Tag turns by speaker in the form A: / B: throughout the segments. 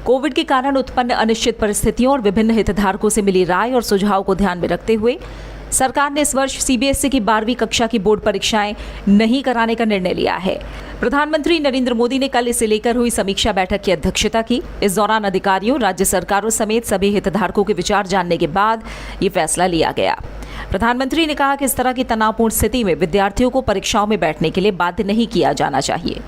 A: Covid के कारण उत्पन्न अनिश्चित परिस्थितियों और विभिन्न हितधारकों से मिली राय और सुझाव को ध्यान में रखते हुए सरकार ने इस वर्ष सीबीएसई की 12वीं कक्षा की बोर्ड परीक्षाएं नहीं कराने का निर्णय लिया है। प्रधानमंत्री नरेंद्र मोदी ने कल इसे लेकर हुई समीक्षा बैठक की अध्यक्षता की। इस दौरान अधिकारियों, राज्य सरकारों समेत सभी हितधारकों के विचार जानने के बाद ये फैसला लिया गया। प्रधानमंत्री ने कहा कि इस तरह की तनावपूर्ण स्थिति में विद्यार्थियों को परीक्षाओं में बैठने के लिए बाध्य नहीं किया जाना चाहिए।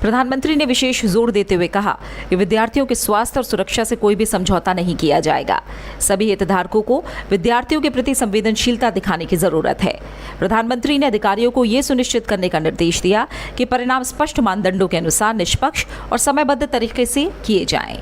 A: प्रधानमंत्री ने विशेष जोर देते हुए कहा कि विद्यार्थियों के स्वास्थ्य और सुरक्षा से कोई भी समझौता नहीं किया जाएगा। सभी हितधारकों को विद्यार्थियों के प्रति संवेदनशीलता दिखाने की जरूरत है। प्रधानमंत्री ने अधिकारियों को ये सुनिश्चित करने का निर्देश दिया कि परिणाम स्पष्ट मानदंडों के अनुसार निष्पक्ष और समयबद्ध तरीके से किए जाएं।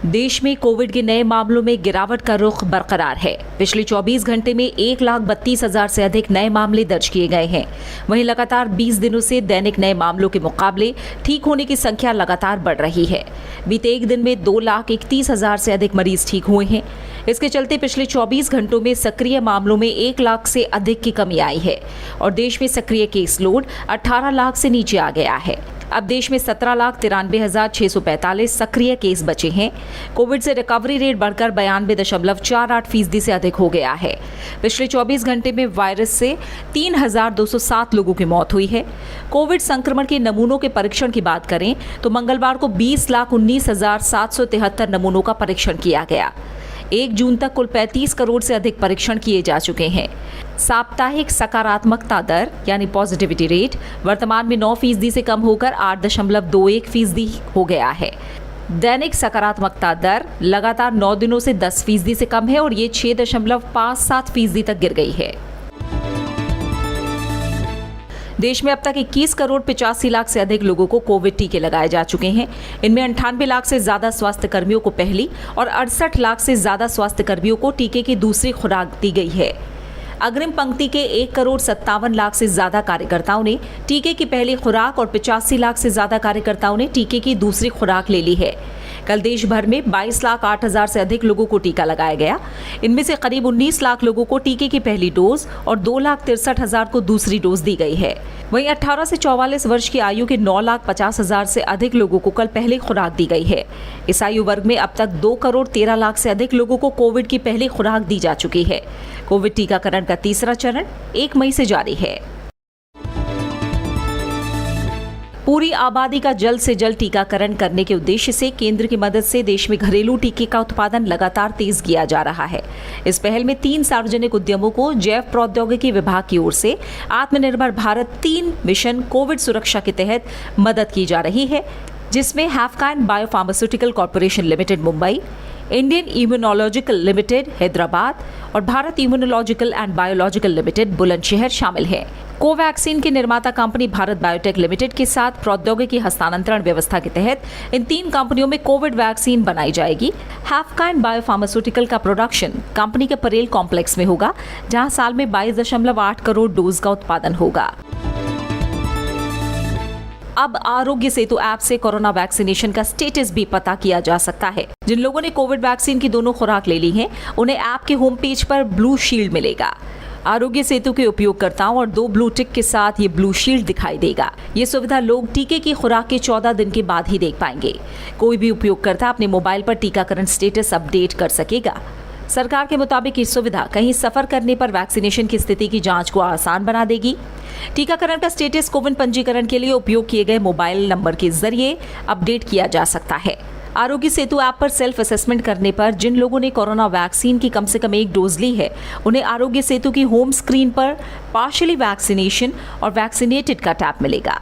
A: देश में कोविड के नए मामलों में गिरावट का रुख बरकरार है। पिछले 24 घंटे में 1,32,000 से अधिक नए मामले दर्ज किए गए हैं। वहीं लगातार 20 दिनों से दैनिक नए मामलों के मुकाबले ठीक होने की संख्या लगातार बढ़ रही है। बीते एक दिन में 2,31,000 से अधिक मरीज ठीक हुए हैं। इसके चलते पिछले 24 घंटों में सक्रिय मामलों में 1 लाख से अधिक की कमी आई है और देश में सक्रिय केस लोड 18 लाख से नीचे आ गया है। अब देश में 17,93,645 सक्रिय केस बचे हैं। कोविड से रिकवरी रेट बढ़कर 92.48% से अधिक हो गया है। पिछले 24 घंटे में वायरस से 3,207 लोगों की मौत हुई है। कोविड संक्रमण के नमूनों के परीक्षण की बात करें तो मंगलवार को 20,19,773 नमूनों का परीक्षण किया गया। 1 जून तक कुल 35 करोड़ से अधिक परीक्षण किए जा चुके हैं। साप्ताहिक सकारात्मकता दर यानी पॉजिटिविटी रेट वर्तमान में 9% से कम होकर 8.21% हो गया है। दैनिक सकारात्मकता दर लगातार 9 दिनों से 10% से कम है और ये 6.57% तक गिर गई है। देश में अब तक 21 करोड़ 85 लाख से अधिक लोगों को कोविड टीके लगाए जा चुके हैं। इनमें 98 लाख से ज्यादा स्वास्थ्य कर्मियों को पहली और 68 लाख से ज्यादा स्वास्थ्य कर्मियों को टीके की दूसरी खुराक दी गई है। अग्रिम पंक्ति के 1 करोड़ 57 लाख से ज्यादा कार्यकर्ताओं ने टीके की पहली खुराक और 85 लाख से ज्यादा कार्यकर्ताओं ने टीके की दूसरी खुराक ले ली है। कल देश भर में 22,08,000 से अधिक लोगों को टीका लगाया गया। इनमें से करीब 19 लाख लोगों को टीके की पहली डोज और 2,63,000 को दूसरी डोज दी गई है। वहीं 18 से 44 वर्ष की आयु के 9,50,000 से अधिक लोगों को कल पहली खुराक दी गई है। इस आयु वर्ग में अब तक 2 करोड़ 13 लाख से अधिक लोगों को कोविड की पहली खुराक दी जा चुकी है। कोविड टीकाकरण का तीसरा चरण 1 मई से जारी है। पूरी आबादी का जल्द से जल्द टीकाकरण करने के उद्देश्य से केंद्र की मदद से देश में घरेलू टीके का उत्पादन लगातार तेज किया जा रहा है। इस पहल में 3 सार्वजनिक उद्यमों को जैव प्रौद्योगिकी विभाग की ओर से आत्मनिर्भर भारत 3 मिशन कोविड सुरक्षा के तहत मदद की जा रही है, जिसमें Haffkine biopharmaceutical corporation limited Mumbai, Indian immunological limited Hyderabad और Bharat immunological and biological limited Bulandshahr शामिल है। कोवैक्सीन की निर्माता कंपनी भारत बायोटेक लिमिटेड के साथ प्रौद्योगिकी हस्तांतरण व्यवस्था के तहत इन 3 कंपनियों में कोविड वैक्सीन बनाई जाएगी। हैफकाइन बायोफार्मास्यूटिकल का प्रोडक्शन कंपनी के परेल कॉम्प्लेक्स में होगा, जहां साल में 22.8 करोड़ डोज का उत्पादन होगा। अब आरोग्य सेतु ऐप से कोरोना वैक्सीनेशन का स्टेटस भी पता किया जा सकता है। जिन लोगों ने कोविड वैक्सीन की दोनों खुराक ले ली हैं, उन्हें ऐप के होम पेज पर ब्लू शील्ड मिलेगा। आरोग्य सेतु के उपयोगकर्ताओं और 2 ब्लू टिक के साथ ये ब्लू शील्ड दिखाई देगा। ये सुविधा लोग टीके की खुराक के 14 दिन के बाद ही देख पाएंगे। कोई भी उपयोगकर्ता अपने मोबाइल पर टीकाकरण स्टेटस अपडेट कर सकेगा। सरकार के मुताबिक ये सुविधा कहीं सफर करने पर वैक्सीनेशन की स्थिति की जांच को आसान बना देगी। टीकाकरण का स्टेटस कोविन पंजीकरण के लिए उपयोग किए गए मोबाइल नंबर के जरिए अपडेट किया जा सकता है। आरोग्य सेतु ऐप पर सेल्फ असेसमेंट करने पर जिन लोगों ने कोरोना वैक्सीन की कम से कम 1 डोज ली है, उन्हें आरोग्य सेतु की होम स्क्रीन पर पार्शियली वैक्सीनेशन और वैक्सीनेटेड का टैब मिलेगा।